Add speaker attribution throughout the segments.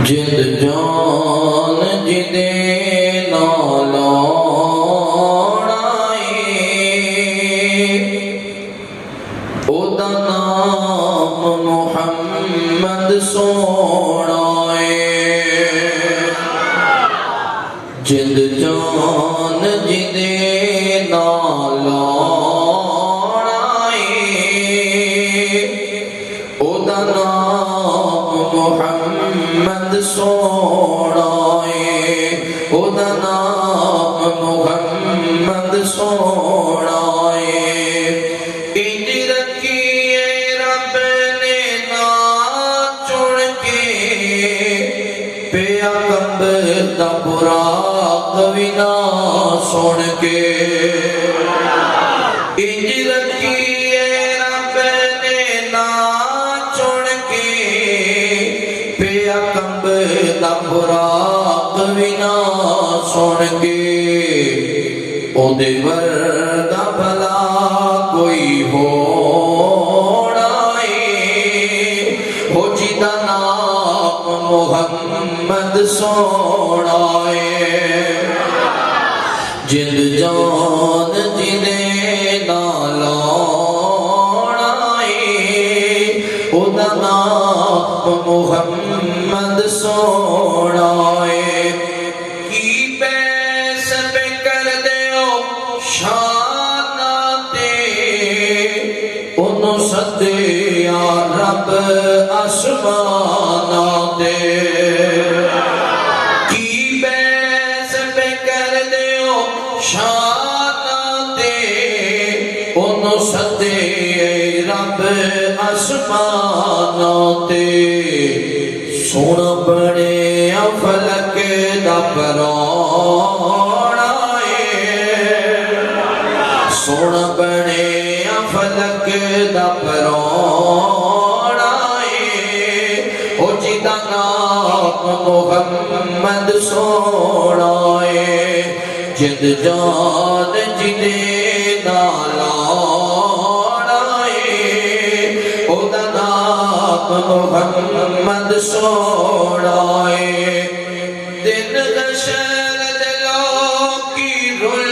Speaker 1: جد جان جدے نالوڑائے او دا نام محمد سوڑائے جد جان جدے نالوڑائے او دا نام محمد سوڑائے او دا نام محمد سوڑائے انج رکھیے رب نے نا چڑ کے پیا کمب دا براق بھی نہ سن کے انج رکھیے رب نے نا چڑ کے پیا کمب دا براق بھی نہ سن کے او دے ورگا بھلا کوئی ہوڑائے ہو جیدہ نام محمد سوڑائے جد جان جدے نالوڑائے او دا نام محمد سوڑائے کی پیس پہ کر دے او شاناتے انہوں صدیا رب آسماناتے کی پیس پہ کر دے او شاناتے انہوں صدیا رب آسماناتے سونا بڑے فلک دا پروڑائے سونا بڑے فلک دا پروڑائے او جیدہ نام محمد سوڑائے جد جان جدے نالوڑائے او دا نام محمد سوڑائے دن دشر دلوں کی رل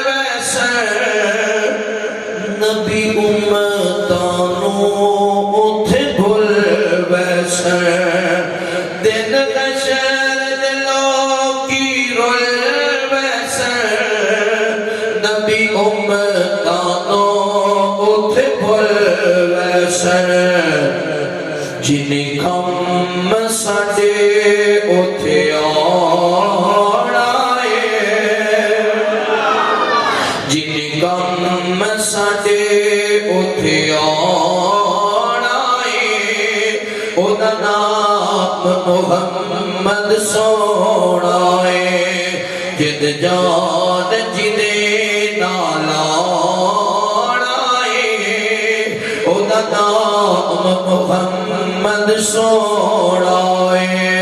Speaker 1: ویسر نبی امتانوں اتھے بھل ویسر دن دشر دلوں کی رل ویسر نبی امتانوں اتھے بھل ویسر جنہیں کم ساڑے اتھے آڑائے جنہیں کم ساڑے اتھے آڑائے او دا نام محمد سوڑائے جد جان جدے نالوڑائے او دا نام محمد سوڑائے